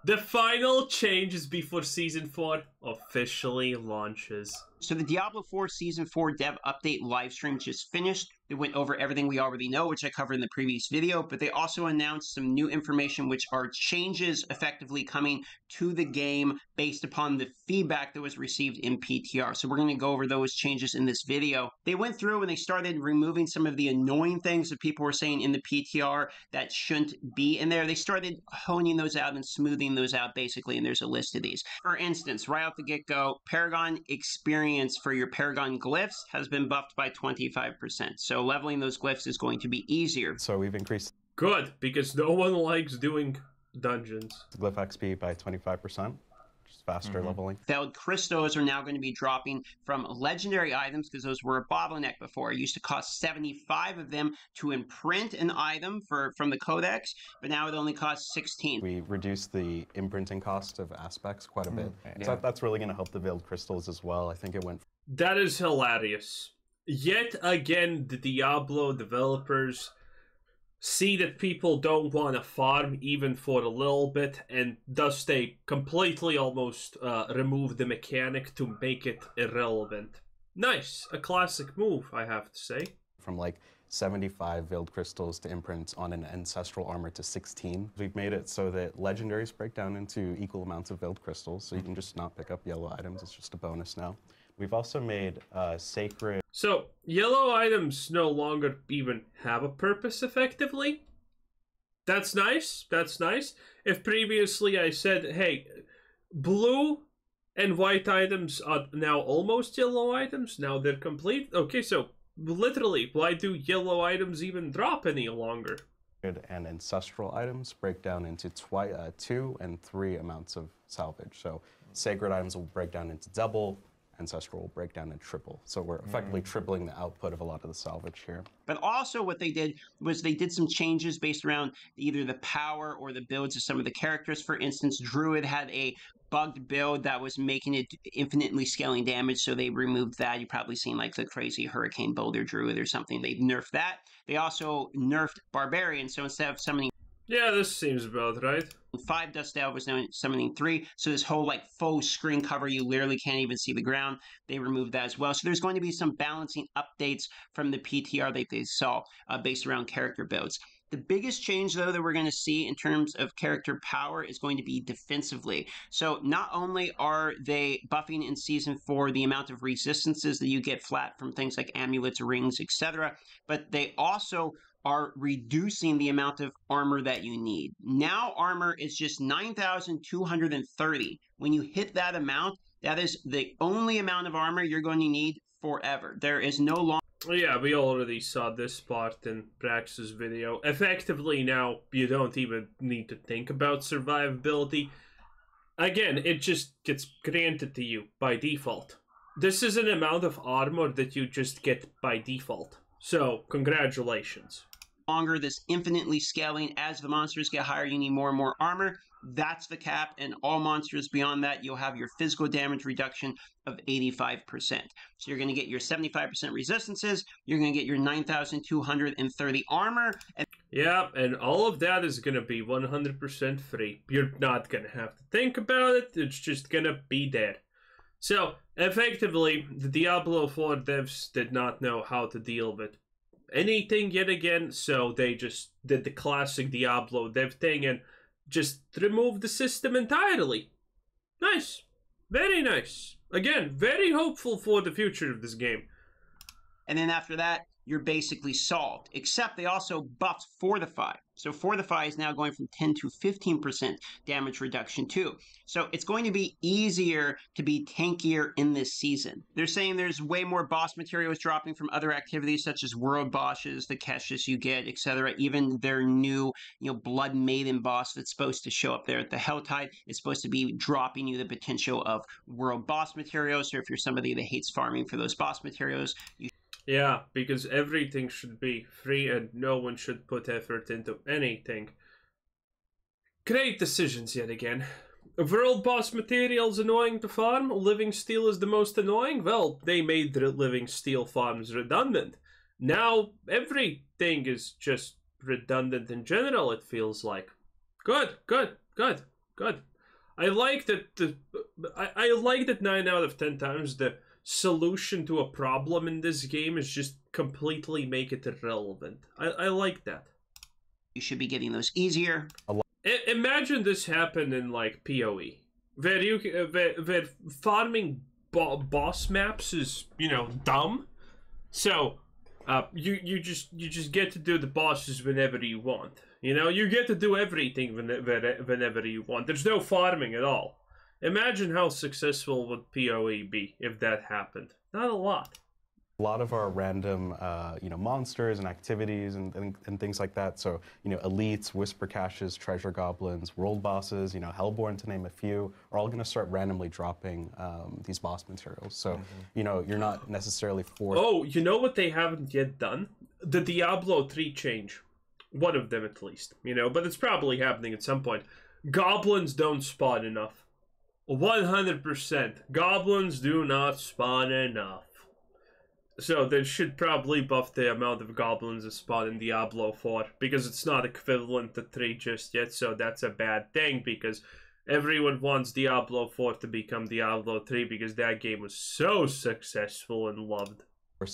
The final changes before Season 4 officially launches. So the Diablo 4 Season 4 dev update livestream just finished. They went over everything we already know, which I covered in the previous video, but they also announced some new information, which are changes effectively coming to the game based upon the feedback that was received in PTR. So we're going to go over those changes in this video. They went through and they started removing some of the annoying things that people were saying in the PTR that shouldn't be in there. They started honing those out and smoothing those out basically, and there's a list of these. For instance, right off the get-go, Paragon experience for your Paragon glyphs has been buffed by 25%. So leveling those glyphs is going to be easier. So we've increased Good, because no one likes doing dungeons. glyph XP by 25%, which is faster leveling. Veiled crystals are now going to be dropping from legendary items because those were a bottleneck before. It used to cost 75 of them to imprint an item from the codex, but now it only costs 16. We reduced the imprinting cost of aspects quite a bit. So that's really going to help the veiled crystals as well. I think it went... That is hilarious. Yet again, the Diablo developers see that people don't want to farm even for a little bit, and thus they completely almost remove the mechanic to make it irrelevant. Nice. A classic move, I have to say. From like 75 veiled crystals to imprints on an ancestral armor to 16. We've made it so that legendaries break down into equal amounts of veiled crystals, so you can just not pick up yellow items. It's just a bonus now. We've also made sacred... So, yellow items no longer even have a purpose, effectively. That's nice. That's nice. If previously I said, hey, blue and white items are now almost yellow items, now they're complete. Okay, so literally, why do yellow items even drop any longer? And ancestral items break down into 2 and 3 amounts of salvage. So sacred items will break down into double, ancestral will break down in triple. So we're effectively tripling the output of a lot of the salvage here. But also what they did was they did some changes based around either the power or the builds of some of the characters. For instance, Druid had a bugged build that was making it infinitely scaling damage, so they removed that. You've probably seen like the crazy Hurricane Boulder Druid or something. They nerfed that. They also nerfed Barbarian, so instead of summoning... Yeah, this seems about right. 5 Dust Elf was now summoning 3, so this whole like faux screen cover, you literally can't even see the ground. They removed that as well. So there's going to be some balancing updates from the PTR that they saw based around character builds. The biggest change, though, that we're going to see in terms of character power is going to be defensively. So not only are they buffing in Season 4 the amount of resistances that you get flat from things like amulets, rings, etc., but they also are reducing the amount of armor that you need. Now armor is just 9,230. When you hit that amount, that is the only amount of armor you're going to need forever. There is no longer... Yeah, we already saw this part in Prax's video. Effectively now, you don't even need to think about survivability. Again, it just gets granted to you by default. This is an amount of armor that you just get by default. So, congratulations. Longer this infinitely scaling. As the monsters get higher, you need more and more armor. That's the cap, and all monsters beyond that, you'll have your physical damage reduction of 85%. So you're going to get your 75% resistances, you're going to get your 9,230 armor. Yeah, and all of that is going to be 100% free. You're not going to have to think about it, it's just going to be there. So, effectively, the Diablo 4 devs did not know how to deal with anything yet again, so they just did the classic Diablo dev thing and just removed the system entirely. Nice. Very nice. Again, very hopeful for the future of this game. And then after that, you're basically solved. Except they also buffed Fortify. So Fortify is now going from 10 to 15% damage reduction too. So it's going to be easier to be tankier in this season. They're saying there's way more boss materials dropping from other activities such as world bosses, the caches you get, etc. Even their new, Blood Maiden boss that's supposed to show up there at the Helltide is supposed to be dropping you the potential of world boss materials. So if you're somebody that hates farming for those boss materials, yeah, because everything should be free and no one should put effort into anything. Great decisions yet again. World boss materials annoying to farm? Living steel is the most annoying? Well, they made the living steel farms redundant. Now everything is just redundant in general, it feels like. Good, good, good, good. I like that I like that 9 out of 10 times the solution to a problem in this game is just completely make it irrelevant. I like that. You should be getting those easier. Imagine this happened in like PoE, where where farming boss maps is, you know, dumb. So you just get to do the bosses whenever you want. You know, you get to do everything whenever you want. There's no farming at all. Imagine how successful would PoE be if that happened. Not a lot. A lot of our random, you know, monsters and activities and things like that. So, you know, elites, whisper caches, treasure goblins, world bosses, you know, Hellborn, to name a few, are all going to start randomly dropping these boss materials. So, you know, you're not necessarily forced. Oh, you know what they haven't yet done? The Diablo 3 change. One of them at least, you know, but it's probably happening at some point. Goblins don't spawn enough. 100%. Goblins do not spawn enough. So they should probably buff the amount of goblins that spawn in Diablo 4, because it's not equivalent to 3 just yet, so that's a bad thing, because everyone wants Diablo 4 to become Diablo 3, because that game was so successful and loved.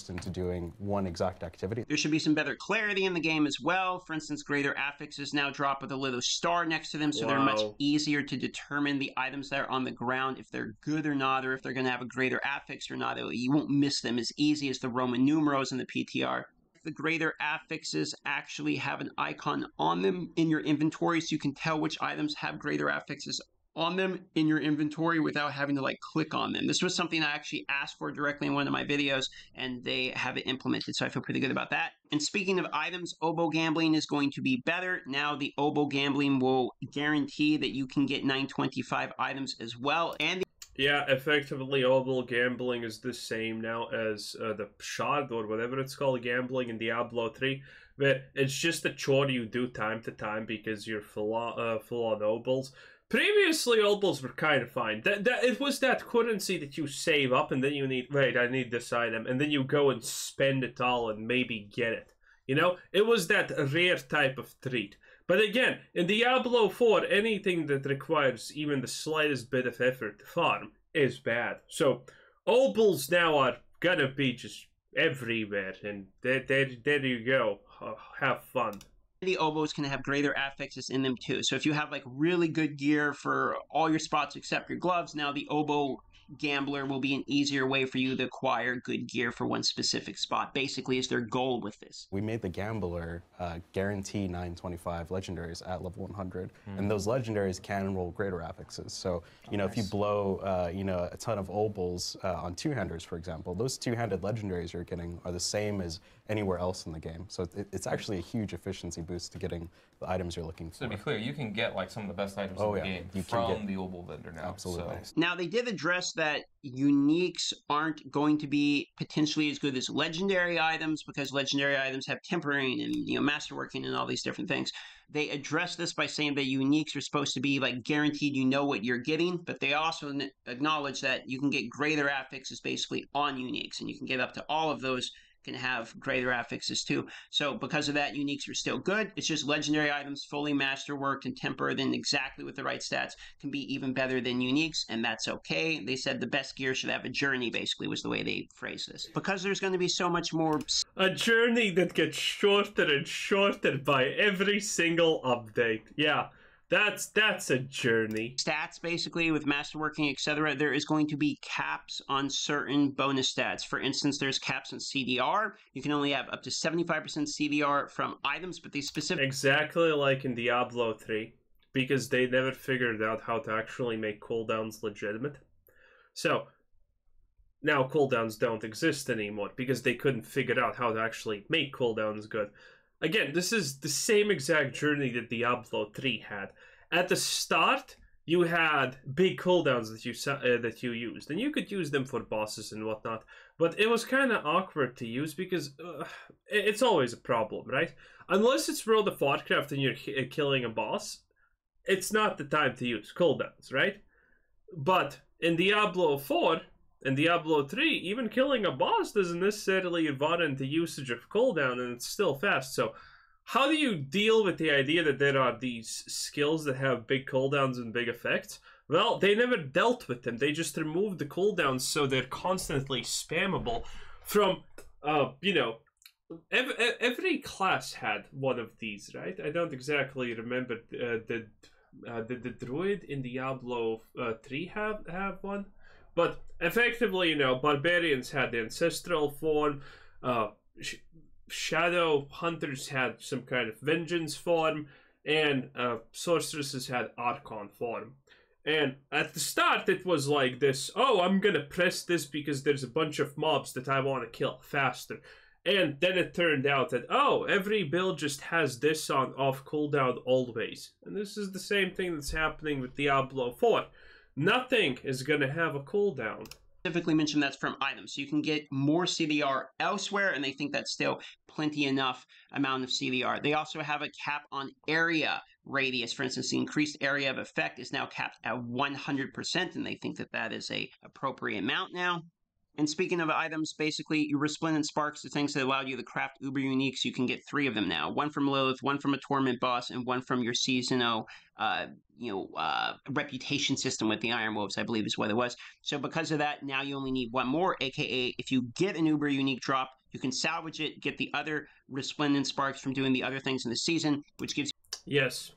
Into doing one exact activity. There should be some better clarity in the game as well. For instance, greater affixes now drop with a little star next to them, so they're much easier to determine the items that are on the ground, if they're good or not, or if they're going to have a greater affix or not. You won't miss them as easy as the Roman numerals in the PTR. The greater affixes actually have an icon on them in your inventory, so you can tell which items have greater affixes on them in your inventory without having to like click on them. This was something I actually asked for directly in one of my videos, and they have it implemented, so I feel pretty good about that. And speaking of items, oboe gambling is going to be better. Now the oboe gambling will guarantee that you can get 925 items as well. And yeah, effectively oboe gambling is the same now as the shard or whatever it's called gambling in Diablo 3. But it's just a chore you do time to time because you're full on obols. Previously, obols were kind of fine. It was that currency that you save up and then you need, wait, I need this item, and then you go and spend it all and maybe get it. You know, it was that rare type of treat. But again, in Diablo 4, anything that requires even the slightest bit of effort to farm is bad. So, obols now are gonna be just everywhere, and there you go. Have fun. The oboes can have greater affixes in them too. So if you have like really good gear for all your spots except your gloves, now the oboe gambler will be an easier way for you to acquire good gear for one specific spot. Basically is their goal with this. We made the gambler guarantee 925 legendaries at level 100, and those legendaries can roll greater affixes. So, you know, if you blow, you know, a ton of obols on two-handers, for example, those two-handed legendaries you're getting are the same as anywhere else in the game. So it's actually a huge efficiency boost to getting the items you're looking for. So to be clear, you can get like some of the best items in the game from the obol vendor now. Absolutely. So. Now they did address that uniques aren't going to be potentially as good as legendary items, because legendary items have tempering and, you know, masterworking and all these different things. They addressed this by saying that uniques are supposed to be like guaranteed you know what you're getting, but they also acknowledge that you can get greater affixes basically on uniques, and you can get up to all of those can have greater affixes too. So because of that, uniques are still good. It's just legendary items fully masterworked and tempered and exactly with the right stats can be even better than uniques, and that's okay. They said the best gear should have a journey, basically, was the way they phrased this. Because there's going to be so much more... A journey that gets shorter and shorter by every single update. Yeah. That's a journey. Stats, basically, with masterworking, etc., there is going to be caps on certain bonus stats. For instance, there's caps on CDR. You can only have up to 75% CDR from items, but they specifically... Exactly like in Diablo 3, because they never figured out how to actually make cooldowns legitimate. So, now cooldowns don't exist anymore, because they couldn't figure out how to actually make cooldowns good. Again, this is the same exact journey that Diablo 3 had. At the start, you had big cooldowns that you used, and you could use them for bosses and whatnot, but it was kind of awkward to use because it's always a problem, right? Unless it's World of Warcraft and you're killing a boss, it's not the time to use cooldowns, right? But in Diablo 4 and Diablo 3, even killing a boss doesn't necessarily warrant the usage of cooldown, and it's still fast. So how do you deal with the idea that there are these skills that have big cooldowns and big effects? Well, they never dealt with them. They just removed the cooldowns so they're constantly spammable from, you know, every class had one of these, right? I don't exactly remember. Did the druid in Diablo 3 have one? But effectively, you know, barbarians had the ancestral form. Shadow hunters had some kind of vengeance form, and sorceresses had archon form. And at the start, it was like this: oh, I'm gonna press this because there's a bunch of mobs that I want to kill faster. And then it turned out that, oh, every build just has this on off cooldown always. And this is the same thing that's happening with Diablo 4. Nothing is going to have a cooldown. Specifically mentioned that's from items. So you can get more CDR elsewhere, and they think that's still plenty enough amount of CDR. They also have a cap on area radius. For instance, the increased area of effect is now capped at 100%, and they think that that is a appropriate amount now. And speaking of items, basically, your Resplendent Sparks, the things that allow you to craft Uber Uniques, you can get 3 of them now. 1 from Lilith, 1 from a Torment boss, and 1 from your seasonal, reputation system with the Iron Wolves, I believe is what it was. So because of that, now you only need 1 more, aka if you get an Uber Unique drop, you can salvage it, get the other Resplendent Sparks from doing the other things in the season, which gives you... Yes.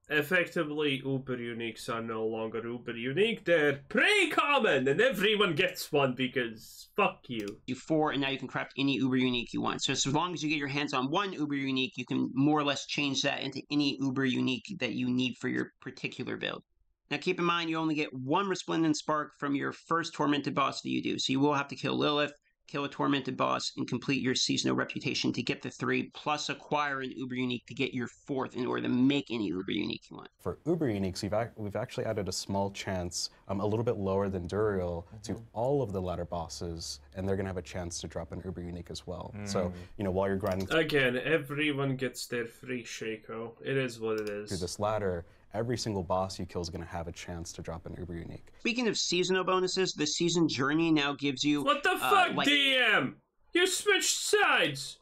Effectively, Uber Uniques are no longer Uber Unique. They're pre-common, and everyone gets one because fuck you. 4, and now you can craft any Uber Unique you want. So as long as you get your hands on 1 Uber Unique, you can more or less change that into any Uber Unique that you need for your particular build. Now keep in mind, you only get 1 Resplendent Spark from your first Tormented boss that you do. So you will have to kill Lilith, kill a Tormented boss, and complete your seasonal reputation to get the 3, plus acquire an Uber Unique to get your 4th in order to make any Uber Unique you want. For Uber Uniques, we've actually added a small chance, a little bit lower than Duriel, to all of the ladder bosses, and they're going to have a chance to drop an Uber Unique as well. So, you know, while you're grinding... Again, everyone gets their free Shaco. It is what it is. Through this ladder, every single boss you kill is going to have a chance to drop an Uber Unique. Speaking of seasonal bonuses, the Season Journey now gives you... What the fuck, DM? You switched sides!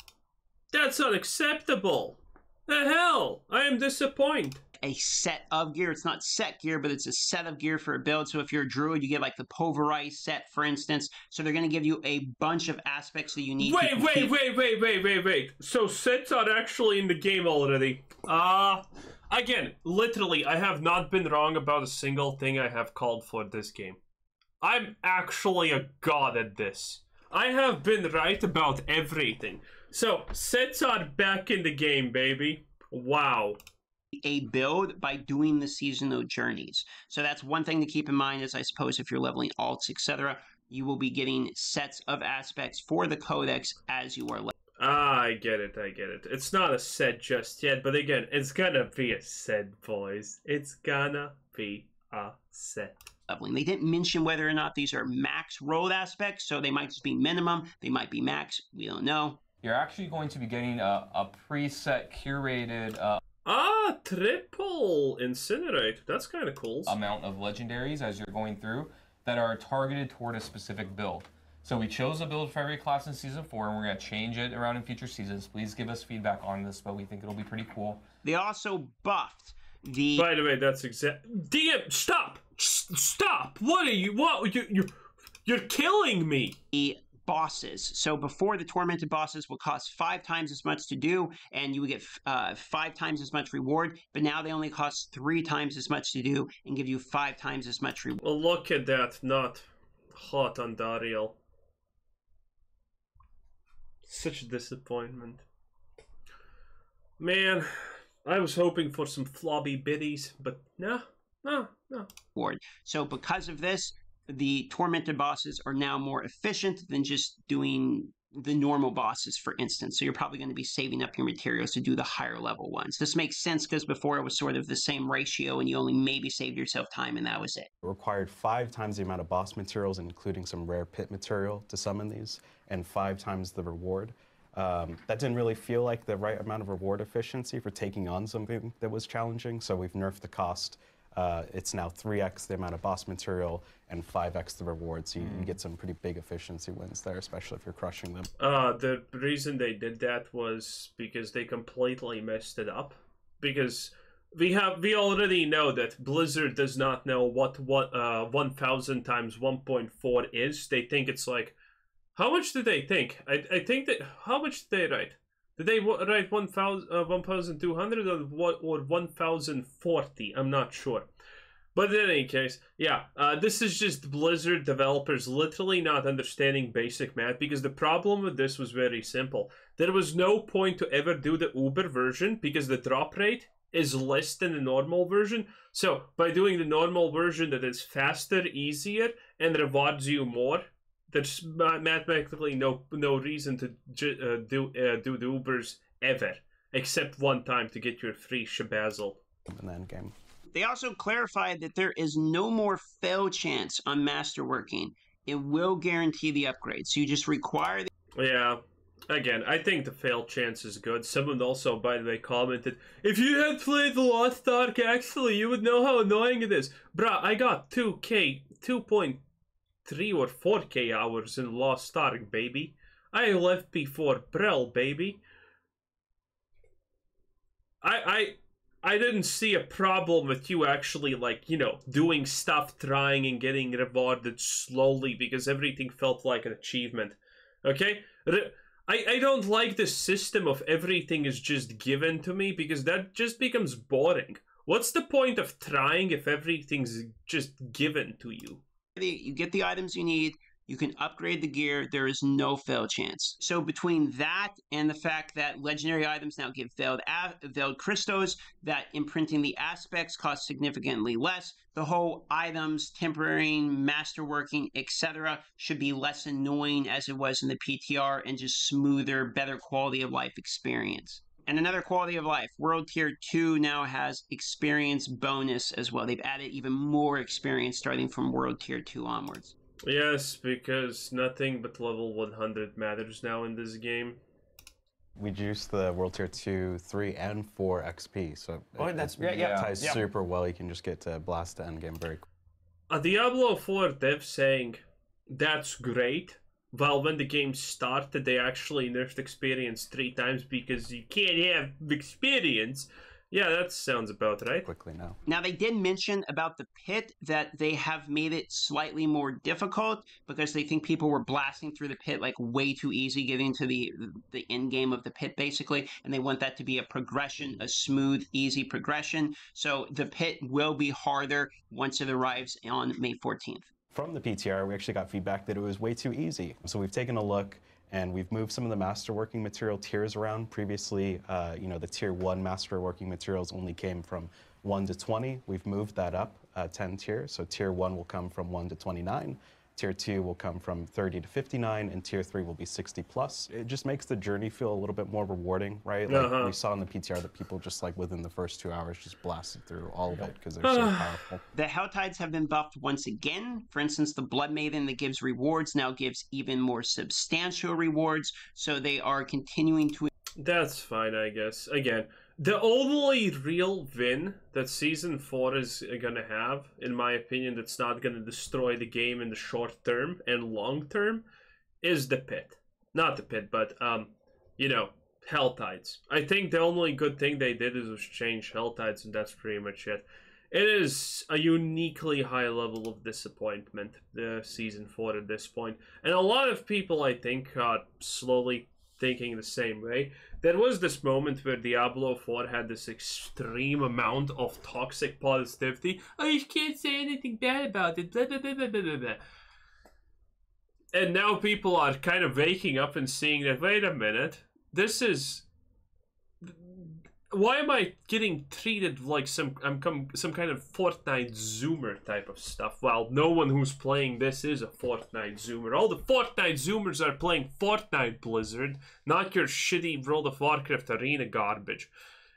That's unacceptable! The hell? I am disappointed. A set of gear. It's not set gear, but it's a set of gear for a build. So if you're a druid, you get like the Pulverize set, for instance. So they're going to give you a bunch of aspects that you need. Wait. So sets are actually in the game already. Again, literally, I have not been wrong about a single thing I have called for this game. I'm actually a god at this. I have been right about everything. So, sets are back in the game, baby. Wow. A build by doing the seasonal journeys. So that's one thing to keep in mind, is I suppose if you're leveling alts, etc., you will be getting sets of aspects for the codex as you are leveling. I get it. It's not a set just yet, but again, it's gonna be a set, boys. It's gonna be a set. They didn't mention whether or not these are max rolled aspects, so they might just be minimum, they might be max, we don't know. You're actually going to be getting a preset, curated... triple incinerate. That's kind of cool. Amount of legendaries as you're going through that are targeted toward a specific build. So we chose a build for every class in Season 4, and we're going to change it around in future seasons. Please give us feedback on this, but we think it'll be pretty cool. They also buffed the... By the way, that's DM, stop! Stop! What are you... You're killing me! The bosses. So before, the Tormented bosses would cost 5 times as much to do, and you would get 5 times as much reward, but now they only cost 3 times as much to do and give you 5 times as much reward. Well, look at that. Not hot on Dariel. Such a disappointment. Man, I was hoping for some flobby biddies, but no. So because of this, the Tormented bosses are now more efficient than just doing the normal bosses, for instance. So you're probably going to be saving up your materials to do the higher level ones. This makes sense because before it was sort of the same ratio and you only maybe saved yourself time and that was it. It required 5 times the amount of boss materials, including some rare pit material, to summon these, and 5 times the reward. That didn't really feel like the right amount of reward efficiency for taking on something that was challenging, so we've nerfed the cost it's now 3x the amount of boss material and 5x the reward. So you get some pretty big efficiency wins there, especially if you're crushing them. The reason they did that was because they completely messed it up. Because we already know that Blizzard does not know what 1000 times 1.4 is. They think it's like, how much did they think? I think that, how much did they write? Did they write 1,200 or 1,040? I'm not sure. But in any case, yeah, this is just Blizzard developers literally not understanding basic math, because the problem with this was very simple. There was no point to ever do the Uber version because the drop rate is less than the normal version. So by doing the normal version that is faster, easier, and rewards you more, there's mathematically no reason to do the Ubers ever, except one time to get your free shabazzle In the end game. They also clarified that there is no more fail chance on masterworking. It will guarantee the upgrade. So you just require the... Yeah. Again, I think the fail chance is good. Someone also, by the way, commented, if you had played The Lost Ark, actually, you would know how annoying it is. Bruh, I got 2.3 or 4K hours in Lost Ark, baby. I left before Brel, baby. I didn't see a problem with you actually, like, you know, doing stuff, trying and getting rewarded slowly because everything felt like an achievement. Okay? I don't like the system of everything is just given to me, because that just becomes boring. What's the point of trying if everything's just given to you? You get the items you need, you can upgrade the gear, there is no fail chance. So between that and the fact that legendary items now give veiled crystals, that imprinting the aspects costs significantly less, the whole items, tempering, masterworking, etc. should be less annoying as it was in the PTR, and just smoother, better quality of life experience. And another quality of life, World Tier 2 now has experience bonus as well. They've added even more experience starting from World Tier 2 onwards. Yes, because nothing but level 100 matters now in this game. We juiced the World Tier 2, 3, and 4 XP, so it ties super well. You can just get to blast the endgame very quick. A Diablo 4 dev saying, that's great, well, when the game started, they actually nerfed experience 3 times because you can't have experience. Yeah, that sounds about right. Quickly now. Now, they did mention about the pit that they have made it slightly more difficult because they think people were blasting through the pit like way too easy, getting to the end game of the pit basically, and they want that to be a progression, a smooth, easy progression. So the pit will be harder once it arrives on May 14th. From the PTR, we actually got feedback that it was way too easy. So we've taken a look and we've moved some of the masterworking material tiers around. Previously, the tier 1 masterworking materials only came from 1 to 20. We've moved that up 10 tiers. So tier 1 will come from 1 to 29. Tier 2 will come from 30 to 59, and Tier 3 will be 60 plus. It just makes the journey feel a little bit more rewarding, right? Like we saw in the PTR that people just like within the first 2 hours just blasted through all of it because they're so powerful. The Helltides have been buffed once again. For instance, the Blood Maiden that gives rewards now gives even more substantial rewards, so they are continuing to... That's fine, I guess. Again, the only real win that Season 4 is gonna have, in my opinion, that's not gonna destroy the game in the short term and long term, is the pit. Not the pit, but, Helltides. I think the only good thing they did is change Helltides, and that's pretty much it. It is a uniquely high level of disappointment, the Season 4 at this point. And a lot of people, I think, are slowly thinking the same way. There was this moment where Diablo 4 had this extreme amount of toxic positivity. Oh, you can't say anything bad about it, blah, blah, blah, blah, blah, blah. And now people are kind of waking up and seeing that, wait a minute, this is... Why am I getting treated like some kind of Fortnite Zoomer type of stuff? While no one who's playing this is a Fortnite Zoomer. All the Fortnite Zoomers are playing Fortnite, Blizzard, not your shitty World of Warcraft arena garbage.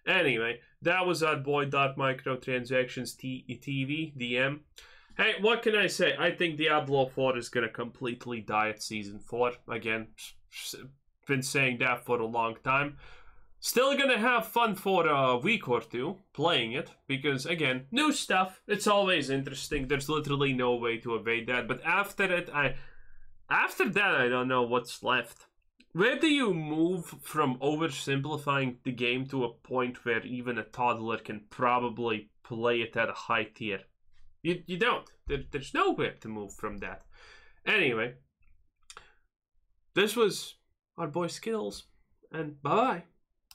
Anyway, that was our boy Microtransactions TV DM. Hey, what can I say? I think Diablo 4 is gonna completely die at Season 4. Again, been saying that for a long time. Still gonna have fun for a week or two playing it, because again, new stuff. It's always interesting. There's literally no way to evade that. But after that, I don't know what's left. Where do you move from oversimplifying the game to a point where even a toddler can probably play it at a high tier? You don't. There's nowhere to move from that. Anyway, this was our boy Skills, and bye-bye.